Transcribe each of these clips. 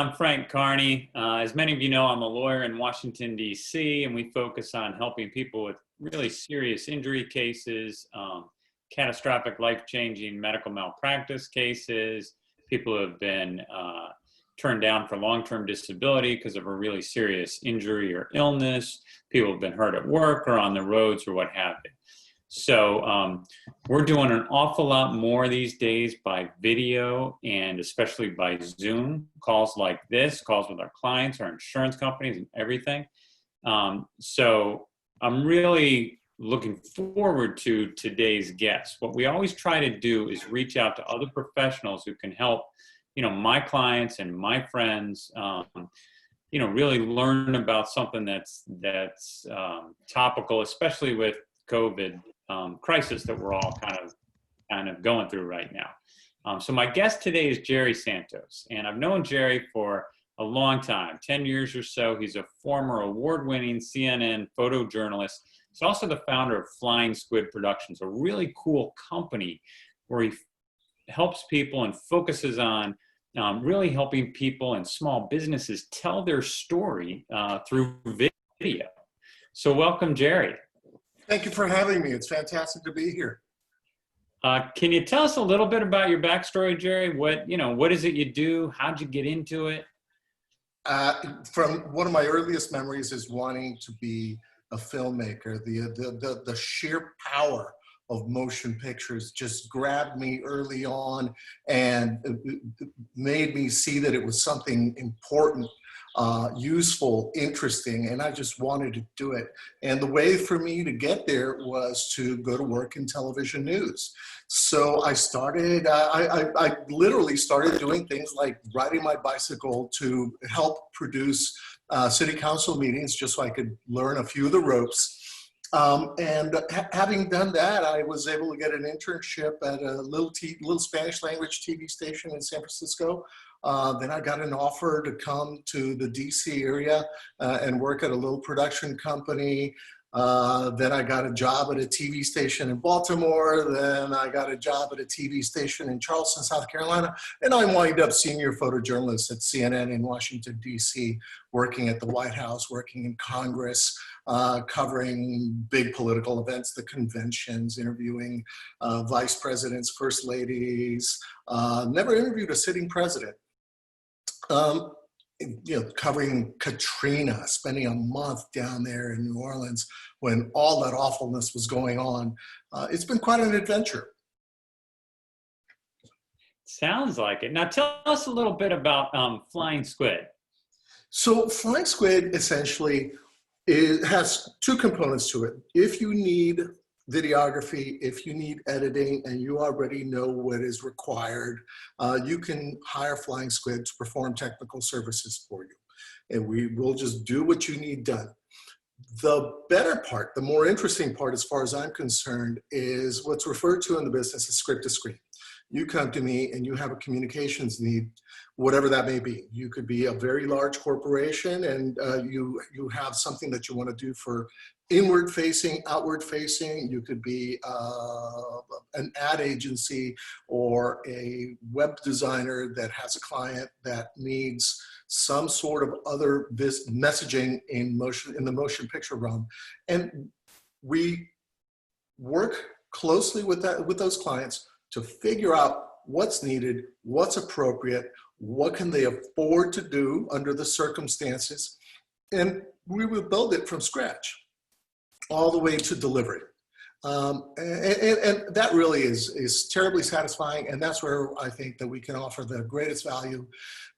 I'm Frank Kearney. As many of you know, I'm a lawyer in Washington, D.C., and we focus on helping people with really serious injury cases, catastrophic life-changing medical malpractice cases, people who have been turned down for long-term disability because of a really serious injury or illness, people who have been hurt at work or on the roads or what have you. So we're doing an awful lot more these days by video and especially by Zoom, calls like this, calls with our clients, our insurance companies and everything. So I'm really looking forward to today's guest. What we always try to do is reach out to other professionals who can help, my clients and my friends, really learn about something that's topical, especially with COVID crisis that we're all kind of going through right now. So my guest today is Jerry Santos, and I've known Jerry for a long time, 10 years or so. He's a former award-winning CNN photojournalist. He's also the founder of Flying Squid Productions, a really cool company where he helps people and focuses on really helping people and small businesses tell their story through video. So welcome, Jerry. Thank you for having me. It's fantastic to be here. Can you tell us a little bit about your backstory, Jerry? What is it you do? How'd you get into it? From one of my earliest memories is wanting to be a filmmaker. The sheer power of motion pictures just grabbed me early on and made me see that it was something important, useful, interesting, and I just wanted to do it. And the way for me to get there was to go to work in television news. So I started, I literally started doing things like riding my bicycle to help produce city council meetings just so I could learn a few of the ropes. Having done that, I was able to get an internship at a little Spanish language TV station in San Francisco. Then I got an offer to come to the DC area and work at a little production company. Then I got a job at a TV station in Baltimore. Then I got a job at a TV station in Charleston, South Carolina. And I wind up senior photojournalist at CNN in Washington, DC, working at the White House, working in Congress, covering big political events, the conventions, interviewing vice presidents, first ladies. Never interviewed a sitting president. Covering Katrina, spending a month down there in New Orleans when all that awfulness was going on. It's been quite an adventure. Sounds like it. Now tell us a little bit about Flying Squid. So Flying Squid essentially has two components to it. If you need videography, if you need editing and you already know what is required, you can hire Flying Squid to perform technical services for you. And we will just do what you need done. The better part, the more interesting part as far as I'm concerned, is what's referred to in the business as script to screen. You come to me and you have a communications need, whatever that may be. You could be a very large corporation and you have something that you want to do for inward facing, outward facing. You could be an ad agency or a web designer that has a client that needs some sort of other messaging in the motion picture realm. And we work closely with those clients to figure out what's needed, what's appropriate, what can they afford to do under the circumstances, and we will build it from scratch all the way to delivery. And that really is terribly satisfying, and that's where I think that we can offer the greatest value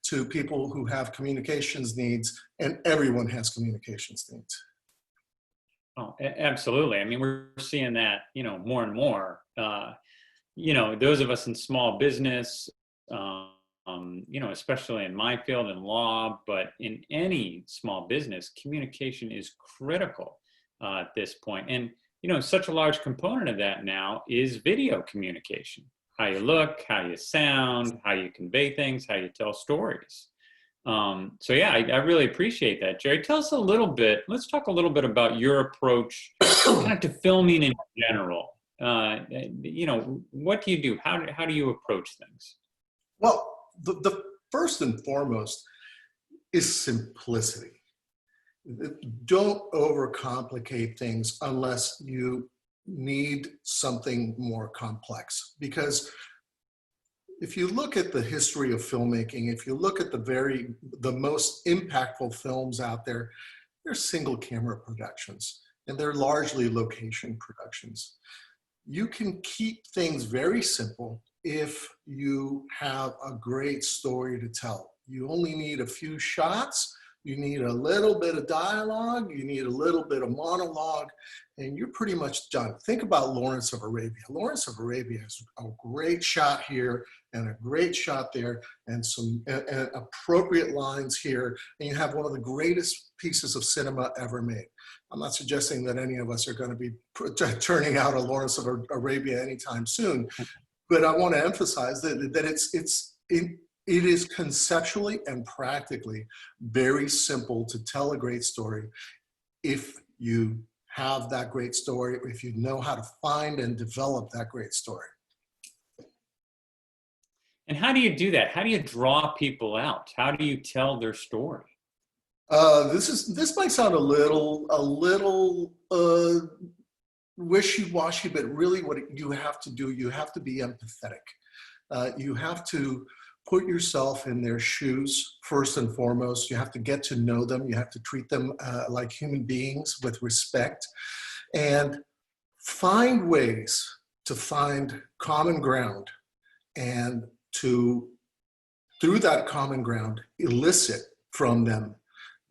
to people who have communications needs, and everyone has communications needs. Oh, absolutely. I mean, we're seeing that, more and more. Those of us in small business, especially in my field in law, but in any small business, communication is critical at this point. And, such a large component of that now is video communication. How you look, how you sound, how you convey things, how you tell stories. So yeah, I really appreciate that. Jerry, tell us a little bit, let's talk a little bit about your approach to filming in general. What do you do? How do you approach things? Well, the first and foremost is simplicity. Don't overcomplicate things unless you need something more complex. Because if you look at the history of filmmaking, if you look at the most impactful films out there, they're single camera productions, and they're largely location productions. You can keep things very simple if you have a great story to tell. You only need a few shots, you need a little bit of dialogue, you need a little bit of monologue, and you're pretty much done. Think about Lawrence of Arabia. Lawrence of Arabia has a great shot here and a great shot there and some appropriate lines here, and you have one of the greatest pieces of cinema ever made. I'm not suggesting that any of us are going to be turning out a Lawrence of Arabia anytime soon, but I want to emphasize that it is conceptually and practically very simple to tell a great story if you have that great story, if you know how to find and develop that great story. And how do you do that? How do you draw people out? How do you tell their story? This might sound a little wishy-washy, but really what you have to do, you have to be empathetic. You have to put yourself in their shoes first and foremost. You have to get to know them. You have to treat them like human beings with respect, and find ways to find common ground, and to, through that common ground, elicit from them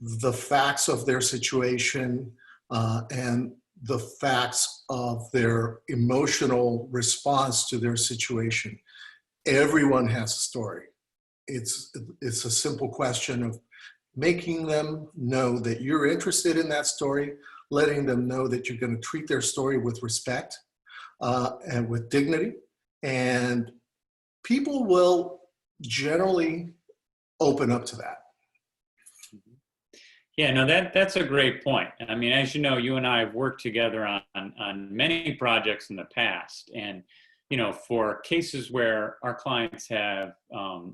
the facts of their situation and the facts of their emotional response to their situation. Everyone has a story. It's a simple question of making them know that you're interested in that story, letting them know that you're going to treat their story with respect and with dignity, and people will generally open up to that. Yeah, no, that's a great point. I mean, as you know, you and I have worked together on many projects in the past, and for cases where our clients have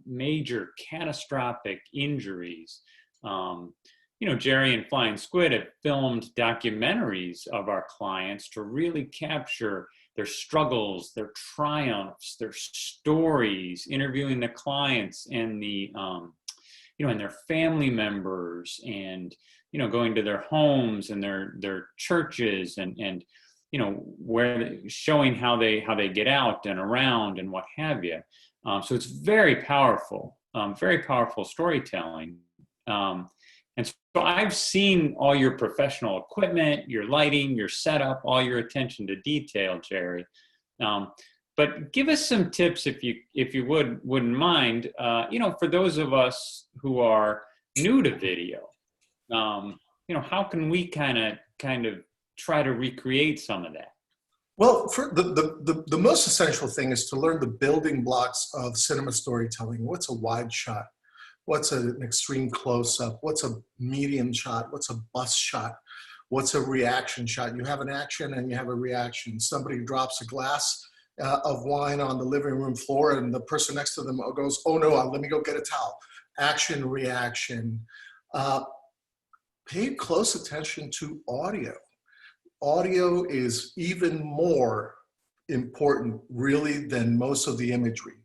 major catastrophic injuries, Jerry and Flying Squid have filmed documentaries of our clients to really capture their struggles, their triumphs, their stories, interviewing the clients and the and their family members, and going to their homes and their churches, and where showing how they get out and around and what have you. So it's very powerful storytelling. And so I've seen all your professional equipment, your lighting, your setup, all your attention to detail, Jerry. But give us some tips, if you wouldn't mind, for those of us who are new to video. How can we kind of try to recreate some of that? Well, for the most essential thing is to learn the building blocks of cinema storytelling. What's a wide shot? What's an extreme close-up? What's a medium shot? What's a bust shot? What's a reaction shot? You have an action and you have a reaction. Somebody drops a glass of wine on the living room floor, and the person next to them goes, "Oh no, let me go get a towel." Action, reaction. Pay close attention to audio. Audio is even more important, really, than most of the imagery,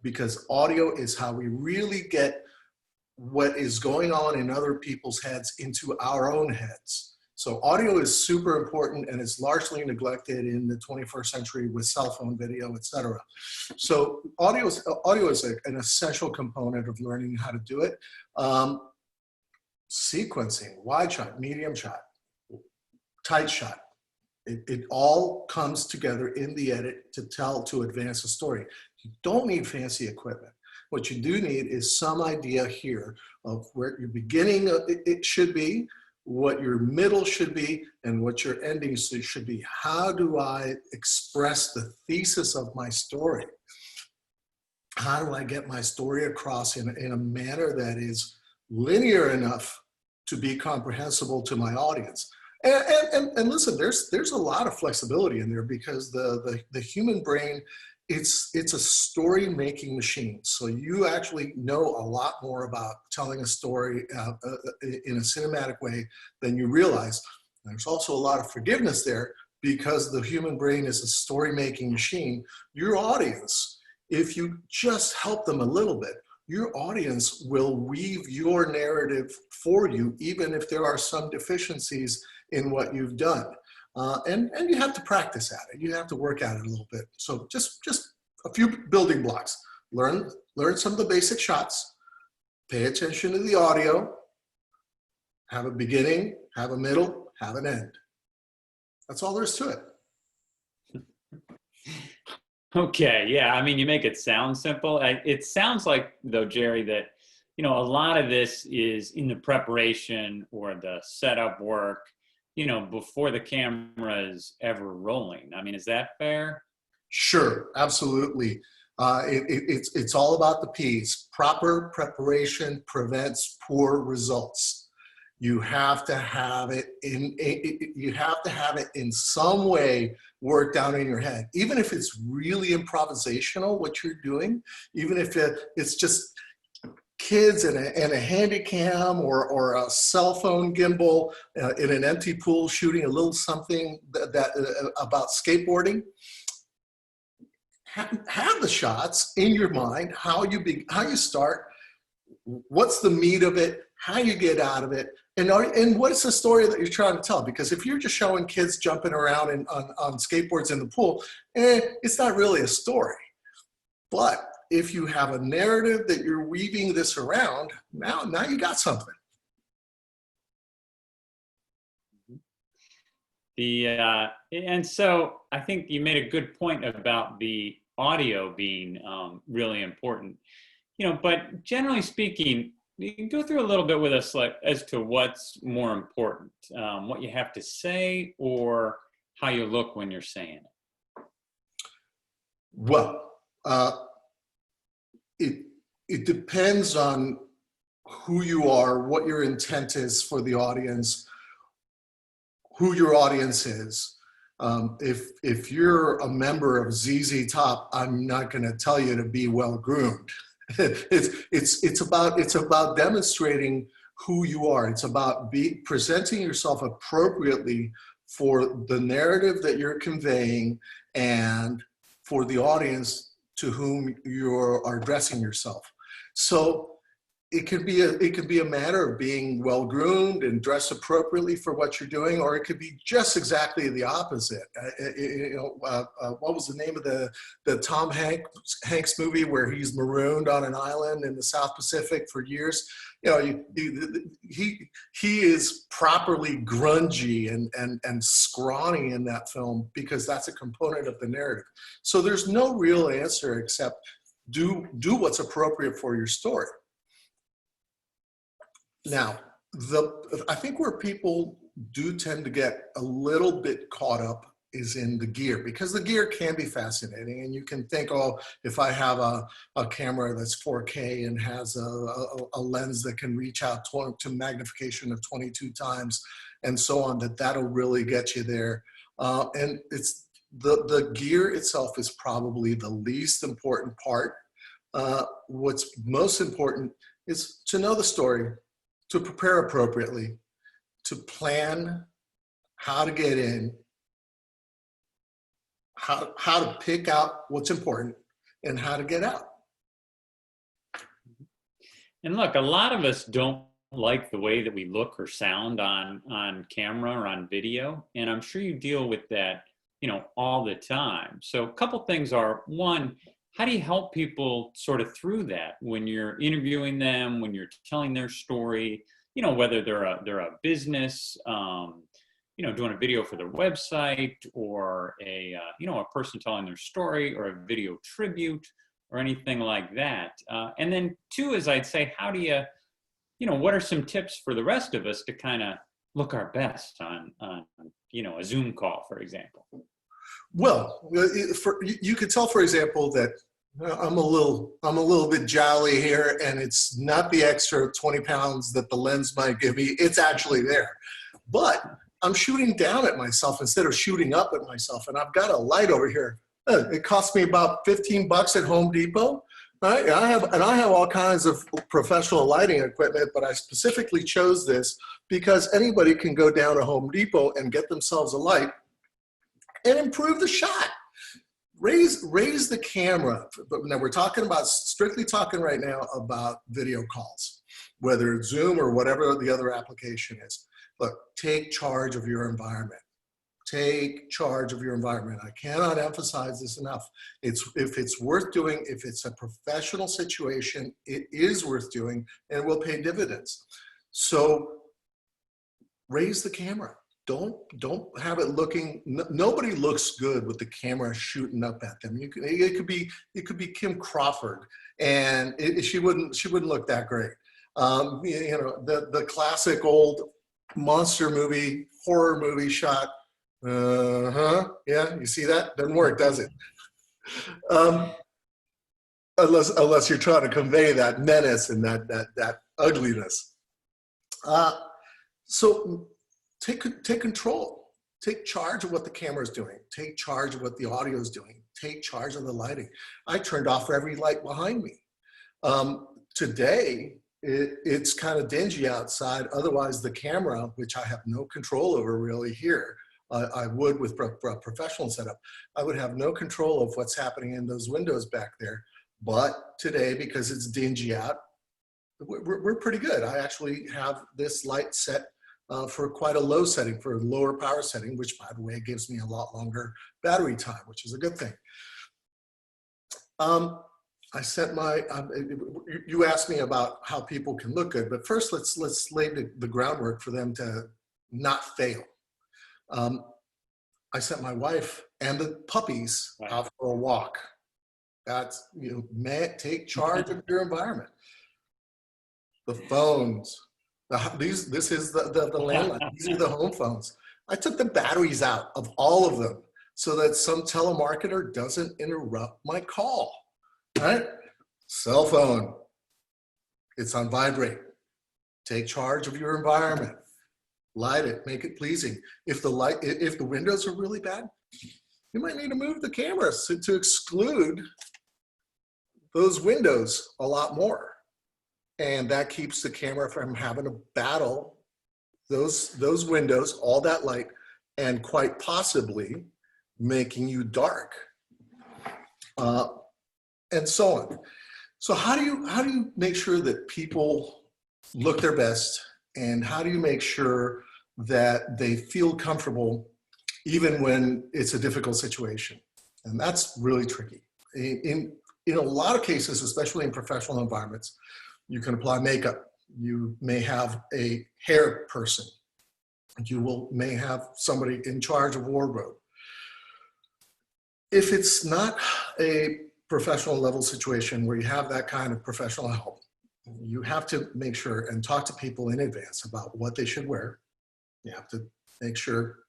because audio is how we really get what is going on in other people's heads into our own heads. So audio is super important, and it's largely neglected in the 21st century with cell phone video, etc. So audio is an essential component of learning how to do it. Sequencing, wide shot, medium shot, tight shot. It all comes together in the edit to advance a story. You don't need fancy equipment. What you do need is some idea here of where your beginning it should be, what your middle should be, and what your ending should be. How do I express the thesis of my story? How do I get my story across in a manner that is linear enough to be comprehensible to my audience? And listen, there's a lot of flexibility in there, because the human brain it's a story making machine. So you actually know a lot more about telling a story in a cinematic way than you realize. There's also a lot of forgiveness there because the human brain is a story making machine. Your audience, if you just help them a little bit, your audience will weave your narrative for you, even if there are some deficiencies in what you've done. And you have to practice at it. You have to work at it a little bit. So just a few building blocks. Learn some of the basic shots. Pay attention to the audio. Have a beginning, have a middle, have an end. That's all there is to it. Okay, yeah, I mean, you make it sound simple. It sounds like, though, Jerry, that, a lot of this is in the preparation or the setup work, before the camera is ever rolling. I mean, is that fair? Sure, absolutely. It's all about the P's. Proper preparation prevents poor results. You have to have it in some way worked out in your head, even if it's really improvisational what you're doing, even if it's just kids and a handy cam or a cell phone gimbal in an empty pool shooting a little something about skateboarding. Have the shots in your mind, how you start, what's the meat of it, how you get out of it, and what's the story that you're trying to tell? Because if you're just showing kids jumping around on skateboards in the pool, it's not really a story. But if you have a narrative that you're weaving this around, now you got something. And so I think you made a good point about the audio being really important. But generally speaking, you can go through a little bit with us as to what's more important, what you have to say or how you look when you're saying it. Well, it depends on who you are, what your intent is for the audience, who your audience is. If you're a member of ZZ Top, I'm not going to tell you to be well groomed. It's about demonstrating who you are. It's about presenting yourself appropriately for the narrative that you're conveying and for the audience to whom you are addressing yourself. So it could be a matter of being well groomed and dressed appropriately for what you're doing, or it could be just exactly the opposite. What was the name of the Tom Hanks movie where he's marooned on an island in the South Pacific for years? He is properly grungy and scrawny in that film because that's a component of the narrative. So there's no real answer except do what's appropriate for your story. Now, I think where people do tend to get a little bit caught up is in the gear, because the gear can be fascinating, and you can think, oh, if I have a camera that's 4K and has a lens that can reach out to magnification of 22 times and so on, that'll really get you there. And it's the gear itself is probably the least important part. What's most important is to know the story, to prepare appropriately, to plan how to get in, how to pick out what's important, and how to get out. And look, a lot of us don't like the way that we look or sound on camera or on video, and I'm sure you deal with that, all the time. So a couple things are, one, how do you help people sort of through that when you're interviewing them, when you're telling their story, whether they're a business, doing a video for their website, or a person telling their story, or a video tribute, or anything like that. And then two is, I'd say, how do you, what are some tips for the rest of us to kind of look our best on a Zoom call, for example? Well, you could tell, for example, that I'm a little bit jolly here, and it's not the extra 20 pounds that the lens might give me. It's actually there. But I'm shooting down at myself instead of shooting up at myself, and I've got a light over here It cost me about 15 bucks at Home Depot. Right? I have all kinds of professional lighting equipment, but I specifically chose this because anybody can go down to Home Depot and get themselves a light and improve the shot. Raise the camera. But now we're strictly talking right now about video calls, whether it's Zoom or whatever the other application is. Look, take charge of your environment. Take charge of your environment. I cannot emphasize this enough. If it's worth doing, if it's a professional situation, it is worth doing and will pay dividends. So raise the camera. Don't have it looking. Nobody looks good with the camera shooting up at them. It could be Kim Crawford, and she wouldn't look that great. The classic old monster movie, horror movie shot. Yeah, you see that? Doesn't work, does it? Unless you're trying to convey that menace and that ugliness. So take control. Take charge of what the camera is doing. Take charge of what the audio is doing. Take charge of the lighting. I turned off every light behind me. Today, it's kind of dingy outside. Otherwise, the camera, which I have no control over really here, I would with a professional setup, I would have no control of what's happening in those windows back there. But today, because it's dingy out, we're pretty good. I actually have this light set for quite a low setting, for a lower power setting, which by the way, gives me a lot longer battery time, which is a good thing. I set my, you asked me about how people can look good, but first let's lay the groundwork for them to not fail. I sent my wife and the puppies out for a walk. That's, take charge of your environment. The phones, this is the landline, these are the home phones. I took the batteries out of all of them so that some telemarketer doesn't interrupt my call, right? Cell phone, it's on vibrate. Take charge of your environment. Light it, make it pleasing. If the windows are really bad, you might need to move the camera to exclude those windows a lot more. And that keeps the camera from having to battle those windows, all that light, and quite possibly making you dark, and so on. So how do you make sure that people look their best, and how do you make sure that they feel comfortable even when it's a difficult situation? And that's really tricky. In a lot of cases, especially in professional environments, you can apply makeup. You may have a hair person. You may have somebody in charge of wardrobe. If it's not a professional level situation where you have that kind of professional help, you have to make sure and talk to people in advance about what they should wear. You have to make sure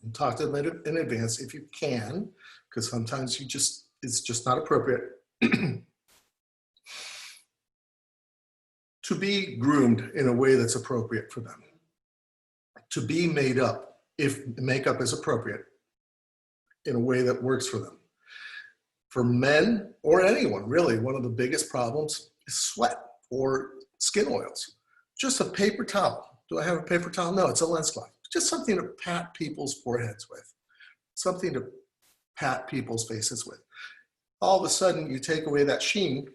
and talk to them in advance if you can, because sometimes it's just not appropriate. To be groomed in a way that's appropriate for them. To be made up, if makeup is appropriate, in a way that works for them. For men or anyone, really, one of the biggest problems is sweat or skin oils. Just a paper towel. Do I have a paper towel? No, it's a lens cloth. Just something to pat people's foreheads with. Something to pat people's faces with. All of a sudden, you take away that sheen,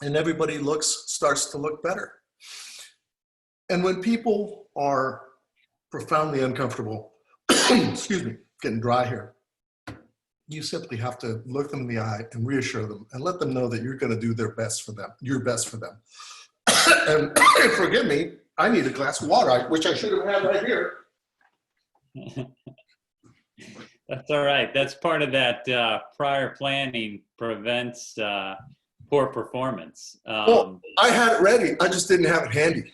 and everybody starts to look better. And when people are profoundly uncomfortable, excuse me, getting dry here, you simply have to look them in the eye and reassure them and let them know that you're going to do their best for them, your best for them. And forgive me, I need a glass of water, which I should have had right here. That's all right. That's part of that prior planning prevents poor performance. Well, I had it ready. I just didn't have it handy.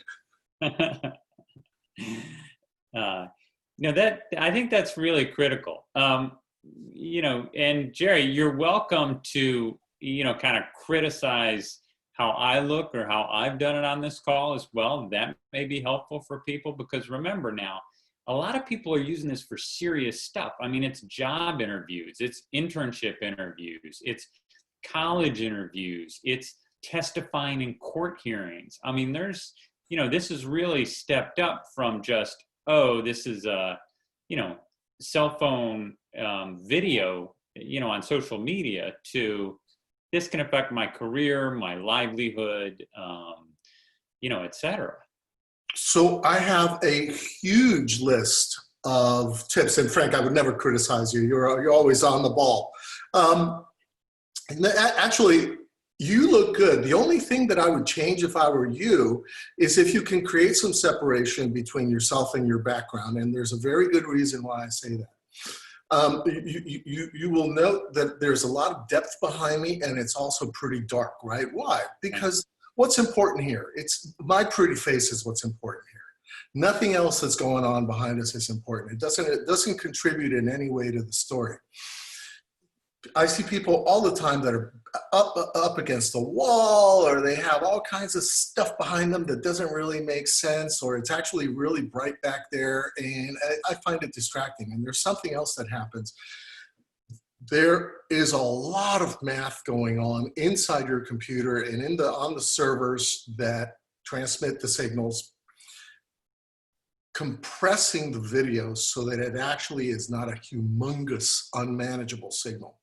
I think that's really critical. And Jerry, you're welcome to, kind of criticize how I look or how I've done it on this call as well. That may be helpful for people, because remember now, a lot of people are using this for serious stuff. I mean, it's job interviews, it's internship interviews, it's college interviews, it's testifying in court hearings. I mean, this is really stepped up from just, oh, this is a, cell phone video, on social media, to this can affect my career, my livelihood, et cetera. So I have a huge list of tips, and Frank, I would never criticize you. You're always on the ball. Actually, you look good. The only thing that I would change if I were you is if you can create some separation between yourself and your background, and there's a very good reason why I say that. You will note that there's a lot of depth behind me, and it's also pretty dark, right? Why? Because what's important here? It's my pretty face is what's important here. Nothing else that's going on behind us is important. It doesn't contribute in any way to the story. I see people all the time that are up against the wall, or they have all kinds of stuff behind them that doesn't really make sense, or it's actually really bright back there, and I find it distracting. And there's something else that happens. There is a lot of math going on inside your computer and on the servers that transmit the signals, compressing the videos so that it actually is not a humongous, unmanageable signal.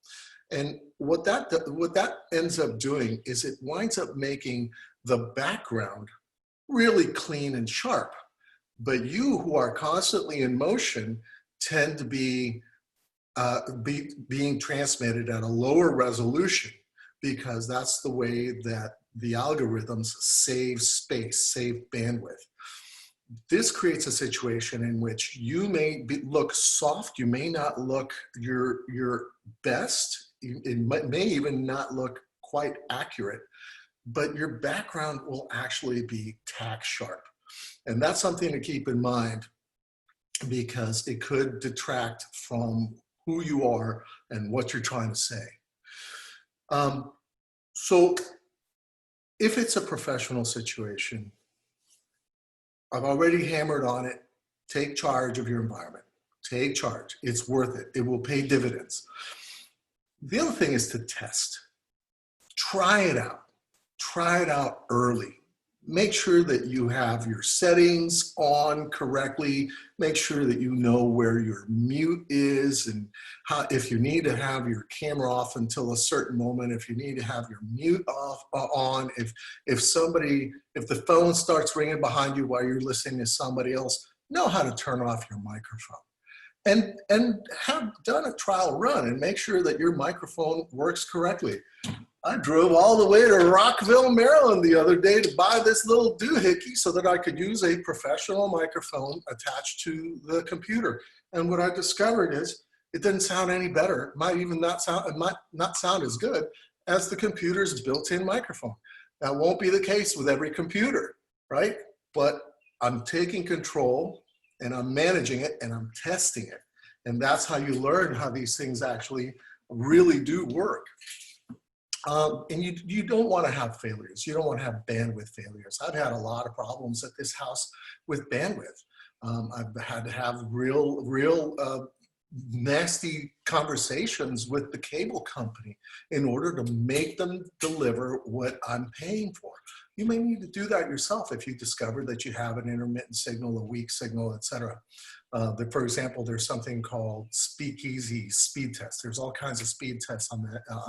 And what that ends up doing is it winds up making the background really clean and sharp. But you, who are constantly in motion, tend to be being transmitted at a lower resolution, because that's the way that the algorithms save space, save bandwidth. This creates a situation in which you may look soft, you may not look your best, it may even not look quite accurate, but your background will actually be tack sharp. And that's something to keep in mind, because it could detract from who you are and what you're trying to say. So if it's a professional situation, I've already hammered on it. Take charge of your environment. Take charge. It's worth it. It will pay dividends. The other thing is to test. Try it out. Try it out early. Make sure that you have your settings on correctly. Make sure that you know where your mute is, and how, if you need to have your camera off until a certain moment, if you need to have your mute on, if the phone starts ringing behind you while you're listening to somebody else, know how to turn off your microphone. And have done a trial run and make sure that your microphone works correctly. I drove all the way to Rockville, Maryland the other day to buy this little doohickey so that I could use a professional microphone attached to the computer. And what I discovered is it didn't sound any better. It might not sound as good as the computer's built-in microphone. That won't be the case with every computer, right? But I'm taking control, and I'm managing it, and I'm testing it. And that's how you learn how these things actually really do work. And you don't want to have failures. You don't want to have bandwidth failures. I've had a lot of problems at this house with bandwidth. I've had to have real nasty conversations with the cable company in order to make them deliver what I'm paying for. You may need to do that yourself if you discover that you have an intermittent signal, a weak signal, etc. For example, there's something called Speakeasy speed test. There's all kinds of speed tests on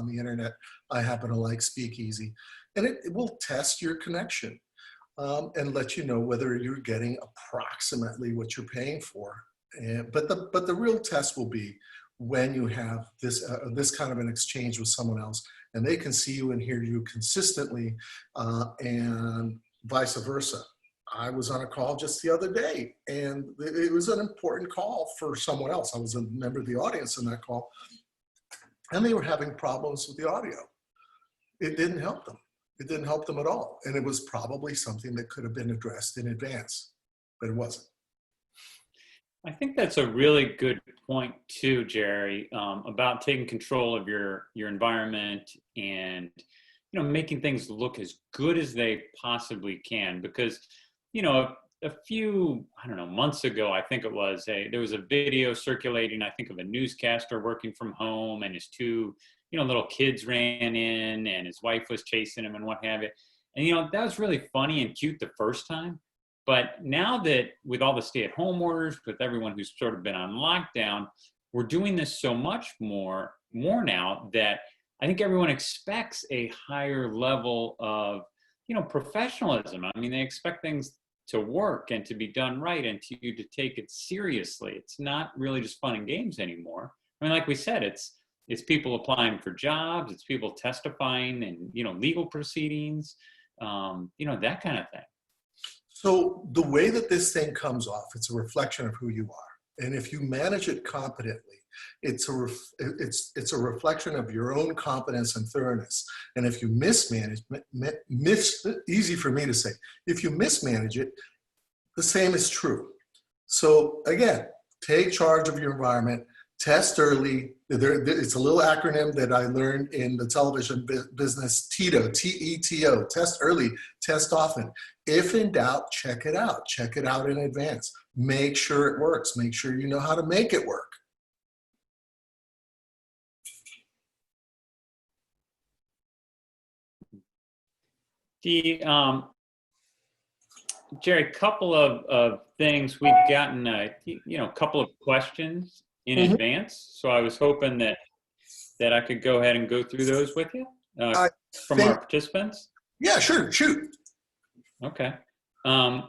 the internet. I happen to like Speakeasy, and it will test your connection and let you know whether you're getting approximately what you're paying for. But the real test will be when you have this kind of an exchange with someone else, and they can see you and hear you consistently, and vice versa. I was on a call just the other day, and it was an important call for someone else. I was a member of the audience in that call, and they were having problems with the audio. It didn't help them. It didn't help them at all. And it was probably something that could have been addressed in advance, but it wasn't. I think that's a really good point too, Jerry, about taking control of your environment and, making things look as good as they possibly can. Because, a few, I don't know, months ago, I think it was, there was a video circulating, I think, of a newscaster working from home, and his two, little kids ran in, and his wife was chasing him and what have you. And, that was really funny and cute the first time. But now that with all the stay-at-home orders, with everyone who's sort of been on lockdown, we're doing this so much more now that I think everyone expects a higher level of, professionalism. I mean, they expect things to work and to be done right, and to you to take it seriously. It's not really just fun and games anymore. I mean, like we said, it's people applying for jobs, it's people testifying in, legal proceedings, that kind of thing. So the way that this thing comes off, it's a reflection of who you are. And if you manage it competently, it's a reflection of your own competence and thoroughness. And if you mismanage, easy for me to say, if you mismanage it, the same is true. So again, take charge of your environment, test early. It's a little acronym that I learned in the television business, TETO, T-E-T-O, test early, test often. If in doubt, check it out. Check it out in advance. Make sure it works. Make sure you know how to make it work. Jerry, couple of things. We've gotten, a couple of questions in advance. So I was hoping that I could go ahead and go through those with you from our participants. Yeah, sure, shoot. Okay. I'm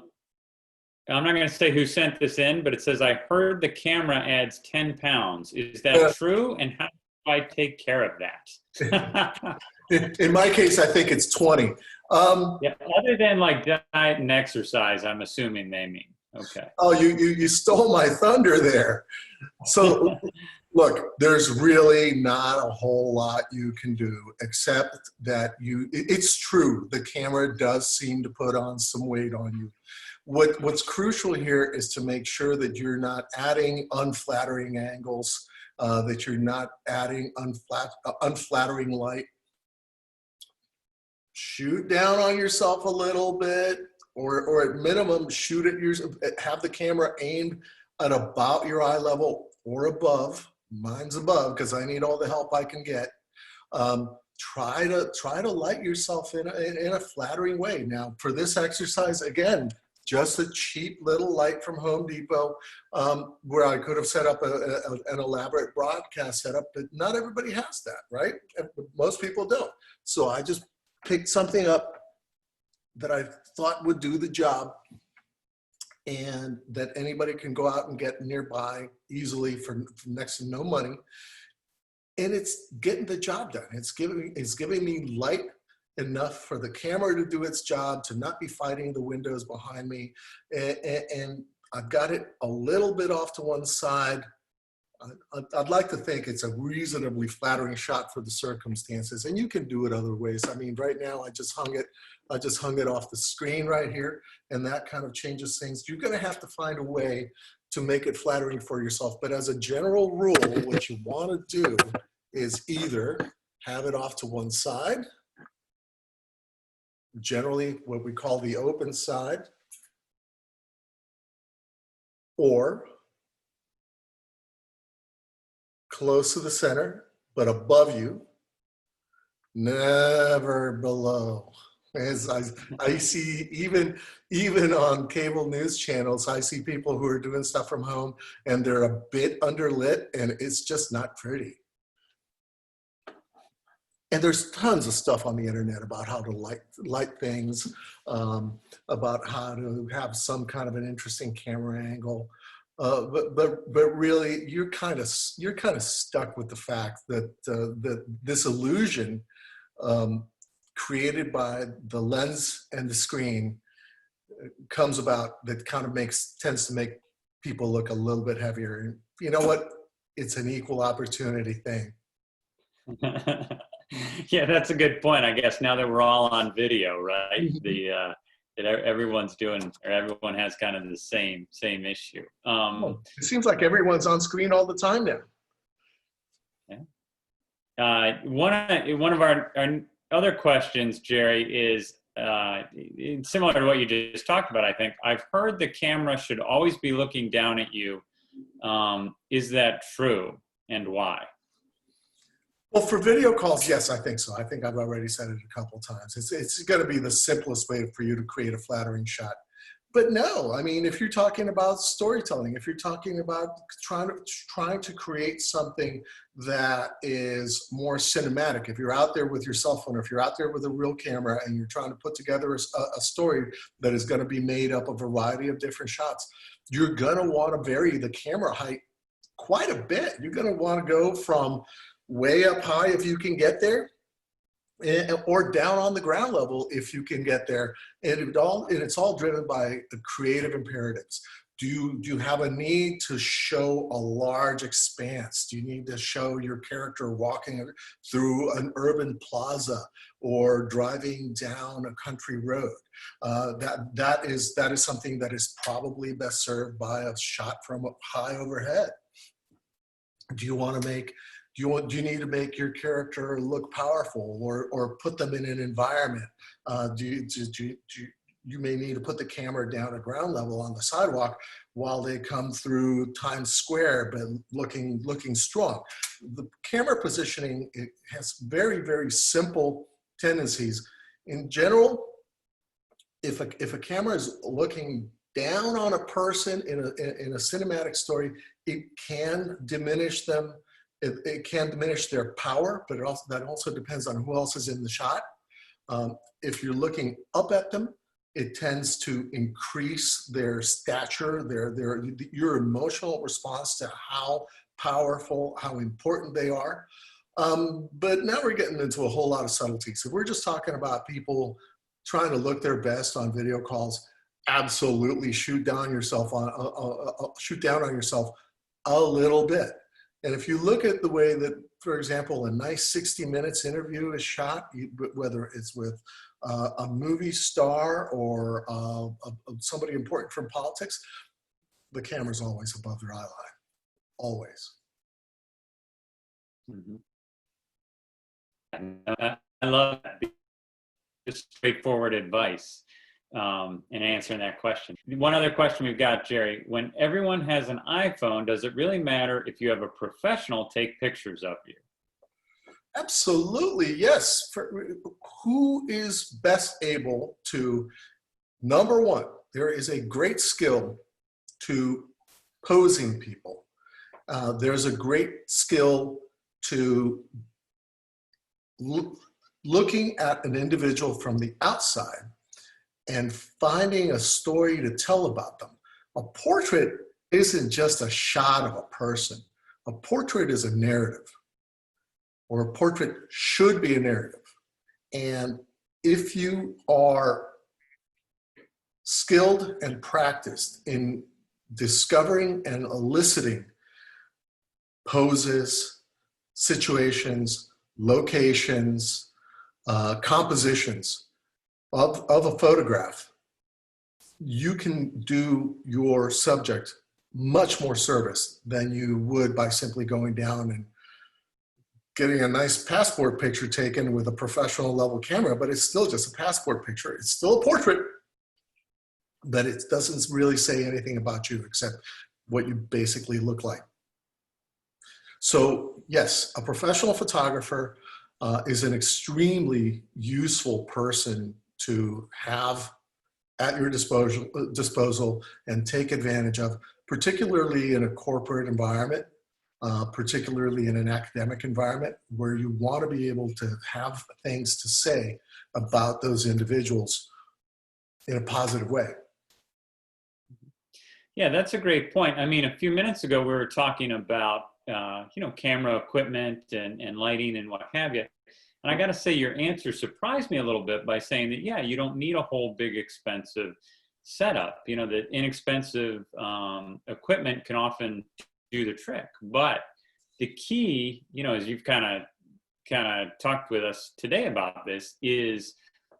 not going to say who sent this in, but it says, I heard the camera adds 10 pounds. Is that true? And how do I take care of that? In my case, I think it's 20. Yeah, other than like diet and exercise, I'm assuming they mean. Okay. Oh, you stole my thunder there. So look, there's really not a whole lot you can do except that it's true. The camera does seem to put on some weight on you. What's crucial here is to make sure that you're not adding unflattering angles, that you're not adding unflattering light. Shoot down on yourself a little bit, or at minimum, shoot at yourself. Have the camera aimed at about your eye level or above. Mine's above because I need all the help I can get. Try to light yourself in a flattering way. Now, for this exercise, again, just a cheap little light from Home Depot, where I could have set up an elaborate broadcast setup, but not everybody has that, right? Most people don't. So I just picked something up that I thought would do the job and that anybody can go out and get nearby easily for next to no money. And it's getting the job done. It's giving me light enough for the camera to do its job, to not be fighting the windows behind me. And I've got it a little bit off to one side. I'd like to think it's a reasonably flattering shot for the circumstances, and you can do it other ways. I mean, right now I just hung it off the screen right here, and that kind of changes things. You're going to have to find a way to make it flattering for yourself. But as a general rule, what you want to do is either have it off to one side, generally what we call the open side, or close to the center, but above you, never below. As I see, even on cable news channels, I see people who are doing stuff from home and they're a bit underlit, and it's just not pretty. And there's tons of stuff on the internet about how to light things, about how to have some kind of an interesting camera angle. But really, you're kind of stuck with the fact that this illusion created by the lens and the screen comes about, that kind of tends to make people look a little bit heavier. And you know what? It's an equal opportunity thing. Yeah, that's a good point. I guess now that we're all on video, right? That everyone's doing, or everyone has kind of the same issue. It seems like everyone's on screen all the time now. Yeah. One of our other questions, Jerry, is similar to what you just talked about, I think. I've heard the camera should always be looking down at you. Is that true, and why? Well, for video calls, yes, I think so. I think I've already said it a couple of times. It's going to be the simplest way for you to create a flattering shot. But no, I mean, if you're talking about storytelling, if you're talking about trying to create something that is more cinematic, if you're out there with your cell phone, or if you're out there with a real camera and you're trying to put together a story that is going to be made up of a variety of different shots, you're going to want to vary the camera height quite a bit. You're going to want to go from way up high if you can get there, or down on the ground level if you can get there. And it's all driven by the creative imperatives. Do you have a need to show a large expanse? Do you need to show your character walking through an urban plaza or driving down a country road? That is something that is probably best served by a shot from up high overhead. Do you need to make your character look powerful, or put them in an environment? You may need to put the camera down at ground level on the sidewalk while they come through Times Square, but looking strong. The camera positioning, it has very, very simple tendencies. In general, if a camera is looking down on a person in a cinematic story, it can diminish them. It can diminish their power, but that also depends on who else is in the shot. If you're looking up at them, it tends to increase their stature, your emotional response to how powerful, how important they are. But now we're getting into a whole lot of subtleties. If we're just talking about people trying to look their best on video calls, absolutely shoot down on yourself a little bit. And if you look at the way that, for example, a nice 60 minutes interview is shot, whether it's with a movie star or somebody important from politics, the camera's always above their eye line, always. Mm-hmm. I love that. Just straightforward advice in answering that question. One other question we've got, Jerry. When everyone has an iPhone, does it really matter if you have a professional take pictures of you? Absolutely, yes. Who is best able to, number one, there is a great skill to posing people. There's a great skill to looking at an individual from the outside and finding a story to tell about them. A portrait isn't just a shot of a person. A portrait is a narrative, or a portrait should be a narrative. And if you are skilled and practiced in discovering and eliciting poses, situations, locations, compositions of a photograph, you can do your subject much more service than you would by simply going down and getting a nice passport picture taken with a professional level camera. But it's still just a passport picture. It's still a portrait, but it doesn't really say anything about you except what you basically look like. So yes, a professional photographer is an extremely useful person to have at your disposal and take advantage of, particularly in a corporate environment, particularly in an academic environment where you want to be able to have things to say about those individuals in a positive way. Yeah, that's a great point. I mean, a few minutes ago, we were talking about, camera equipment and lighting and what have you. And I got to say, your answer surprised me a little bit by saying that, yeah, you don't need a whole big expensive setup. You know, that inexpensive equipment can often do the trick. But the key, as you've kind of talked with us today about this, is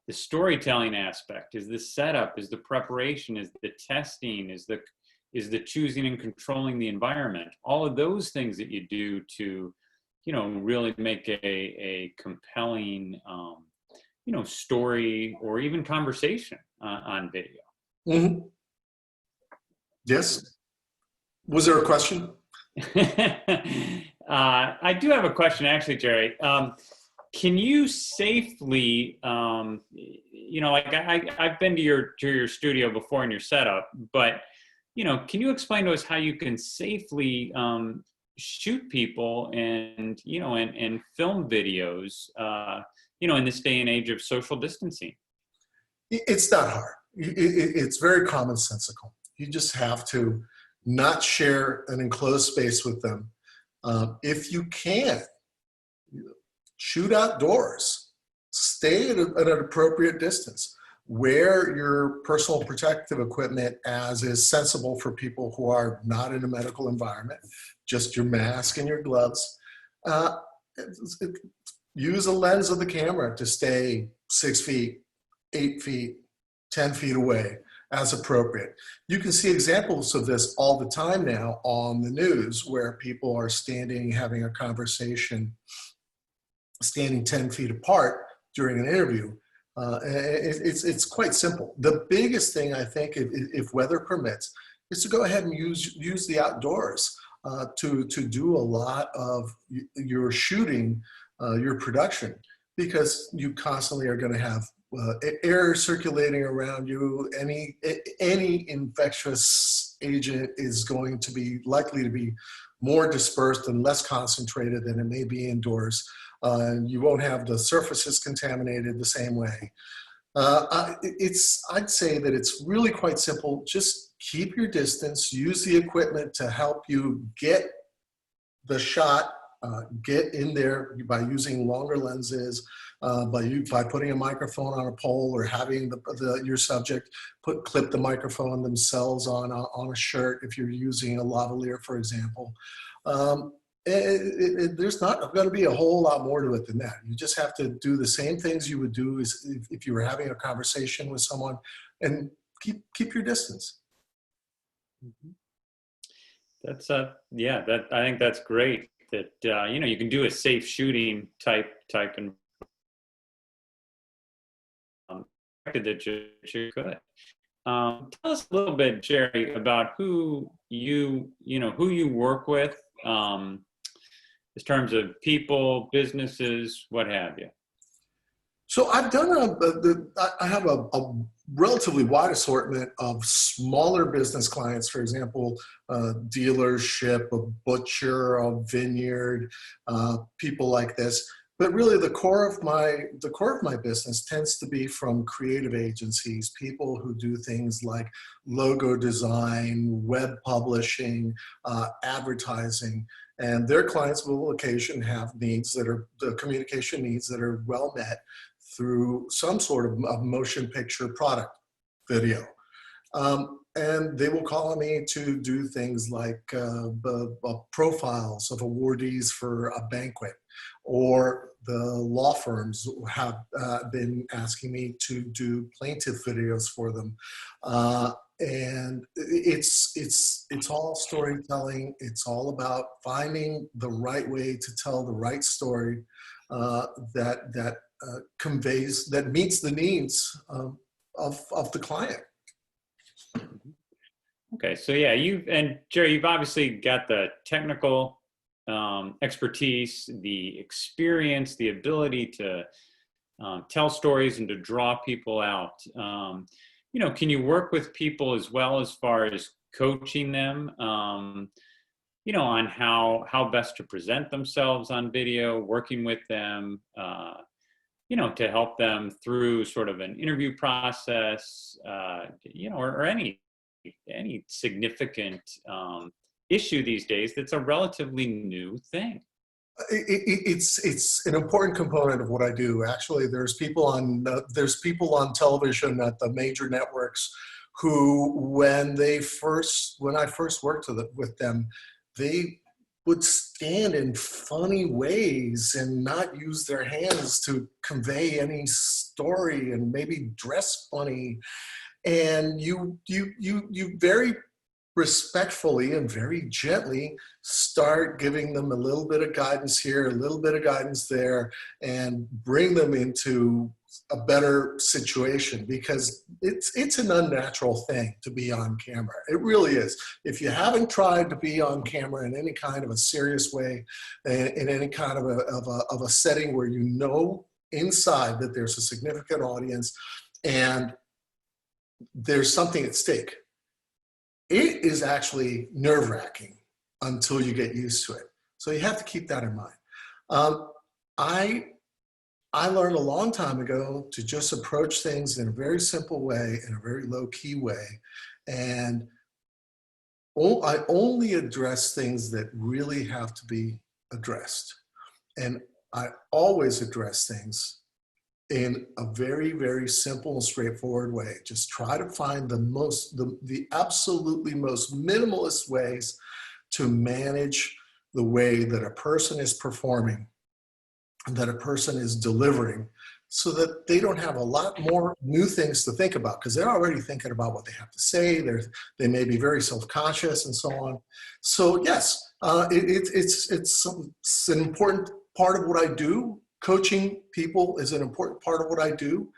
the storytelling aspect, is the setup, is the preparation, is the testing, is the choosing and controlling the environment. All of those things that you do to really make a compelling story or even conversation on video. Mhm. Yes. Was there a question? I do have a question, actually, Jerry. Can you safely, like I've been to your studio before in your setup, but can you explain to us how you can safely shoot people and and film videos, in this day and age of social distancing? It's not hard. It's very commonsensical. You just have to not share an enclosed space with them. If you can, shoot outdoors. Stay at an appropriate distance. Wear your personal protective equipment as is sensible for people who are not in a medical environment. Just your mask and your gloves. Uh, Use a lens of the camera to stay 6 feet, 8 feet, 10 feet away as appropriate. You can see examples of this all the time now on the news where people are standing, having a conversation, standing 10 feet apart during an interview. It's quite simple. The biggest thing, I think, if weather permits, is to go ahead and use the outdoors to do a lot of your shooting, your production, because you constantly are going to have air circulating around you. Any infectious agent is going to be likely to be more dispersed and less concentrated than it may be indoors. You won't have the surfaces contaminated the same way. I'd say that it's really quite simple. Just keep your distance, use the equipment to help you get the shot, get in there by using longer lenses, by putting a microphone on a pole or having your subject clip the microphone themselves on a shirt if you're using a lavalier, for example. There's not going to be a whole lot more to it than that. You just have to do the same things you would do as if you were having a conversation with someone, and keep your distance. Mm-hmm. That's yeah, that I think that's great. That you can do a safe shooting type and that you could. Tell us a little bit, Jerry, about who you work with, in terms of people, businesses, what have you. So I've done I have a relatively wide assortment of smaller business clients, for example, a dealership, a butcher, a vineyard, people like this. But really the core of my business tends to be from creative agencies, people who do things like logo design, web publishing, advertising. And their clients will occasionally have needs that are the communication needs that are well met through some sort of motion picture product video. And they will call on me to do things like profiles of awardees for a banquet, or the law firms have been asking me to do plaintiff videos for them. And it's all storytelling. It's all about finding the right way to tell the right story that conveys, that meets the needs of the client. Okay, so yeah, Jerry, you've obviously got the technical expertise, the experience, the ability to tell stories and to draw people out. Can you work with people as well as far as coaching them, on how best to present themselves on video, working with them, to help them through sort of an interview process, or any significant issue these days that's a relatively new thing? It's an important component of what I do. Actually, there's people on television at the major networks who, when I first worked with them, they would stand in funny ways and not use their hands to convey any story, and maybe dress funny. And you very respectfully and very gently start giving them a little bit of guidance here, a little bit of guidance there, and bring them into a better situation, because it's an unnatural thing to be on camera. It really is. If you haven't tried to be on camera in any kind of a serious way, in any kind of a setting where you know inside that there's a significant audience and there's something at stake, it is actually nerve-wracking until you get used to it. So you have to keep that in mind. I learned a long time ago to just approach things in a very simple way, in a very low-key way, and I only address things that really have to be addressed. And I always address things in a very, very simple and straightforward way. Just try to find the absolutely most minimalist ways to manage the way that a person is performing, that a person is delivering, so that they don't have a lot more new things to think about, because they're already thinking about what they have to say. They may be very self-conscious and so on. So yes, it's an important part of what I do. Coaching people is an important part of what I do.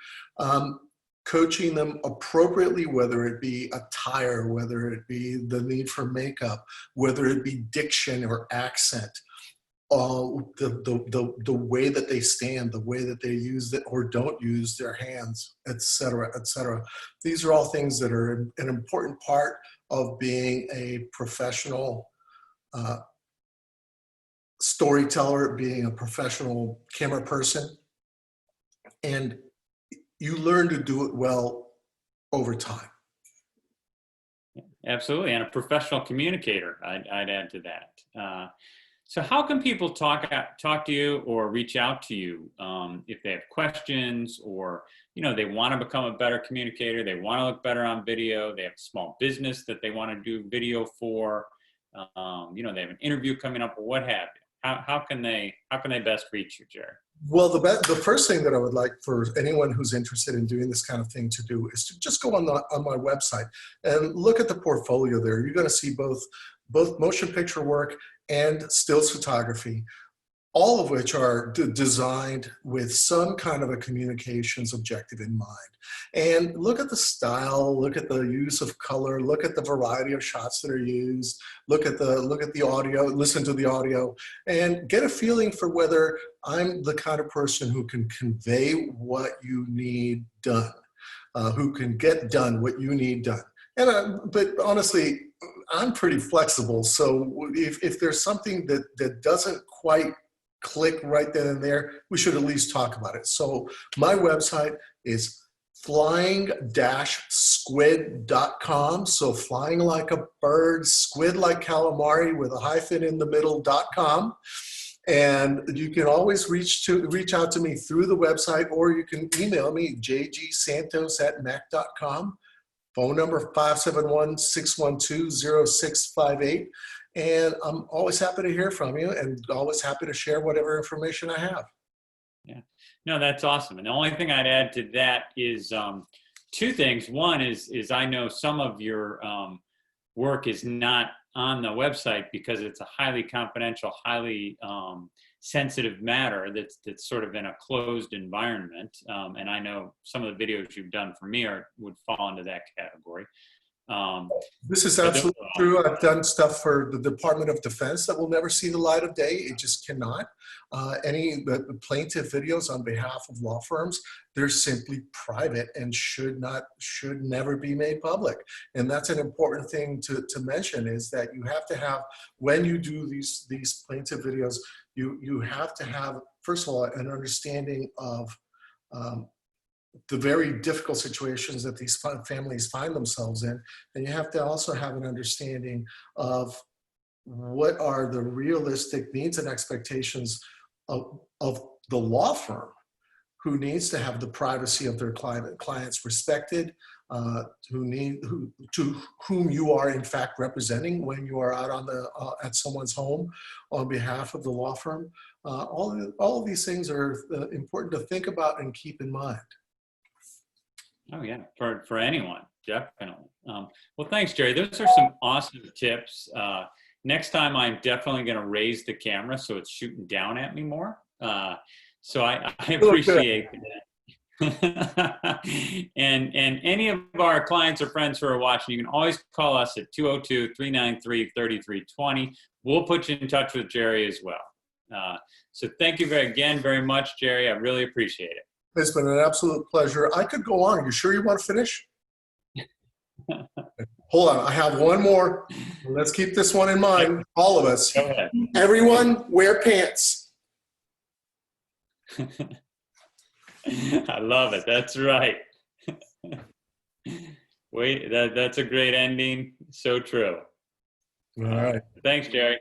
Coaching them appropriately, whether it be attire, whether it be the need for makeup, whether it be diction or accent, the way that they stand, the way that they use it or don't use their hands, et cetera, et cetera. These are all things that are an important part of being a professional storyteller, being a professional camera person. And you learn to do it well over time. Absolutely, and a professional communicator, I'd add to that. So how can people talk to you or reach out to you if they have questions, or they want to become a better communicator, they want to look better on video, they have a small business that they want to do video for, they have an interview coming up, or what have you? How can they best reach you, Jerry? Well, the first thing that I would like for anyone who's interested in doing this kind of thing to do is to just go on my website and look at the portfolio there. You're going to see both motion picture work and stills photography, all of which are designed with some kind of a communications objective in mind. And look at the style, look at the use of color, look at the variety of shots that are used, look at the audio, listen to the audio, and get a feeling for whether I'm the kind of person who can convey what you need done, who can get done what you need done. But honestly, I'm pretty flexible. So if there's something that doesn't quite click right then and there, we should at least talk about it. So my website is flying-squid.com. So flying like a bird, squid like calamari with a hyphen in the middle.com. And you can always reach out to me through the website, or you can email me, jgsantos@mac.com. Phone number 571-612-0658. And I'm always happy to hear from you, and always happy to share whatever information I have. Yeah, no, that's awesome. And the only thing I'd add to that is two things. One is I know some of your work is not on the website because it's a highly confidential, highly sensitive matter that's sort of in a closed environment. And I know some of the videos you've done for me would fall into that category. This is absolutely true. I've done stuff for the Department of Defense that will never see the light of day. It just cannot. Any plaintiff videos on behalf of law firms, they're simply private and should never be made public. And that's an important thing to mention, is that you have to have, when you do these plaintiff videos, you have to have, first of all, an understanding of the very difficult situations that these families find themselves in. And you have to also have an understanding of what are the realistic needs and expectations of the law firm, who needs to have the privacy of their clients respected, to whom you are in fact representing when you are out on at someone's home on behalf of the law firm. All of these things are important to think about and keep in mind. Oh yeah, for anyone, definitely. Well, thanks, Jerry. Those are some awesome tips. Next time, I'm definitely going to raise the camera so it's shooting down at me more. So I appreciate that. and any of our clients or friends who are watching, you can always call us at 202-393-3320. We'll put you in touch with Jerry as well. So thank you again very much, Jerry. I really appreciate it. It's been an absolute pleasure. I could go on. Are you sure you want to finish? Hold on. I have one more. Let's keep this one in mind. All of us. Go ahead. Everyone wear pants. I love it. That's right. Wait, that's a great ending. So true. All right. Thanks, Jerry.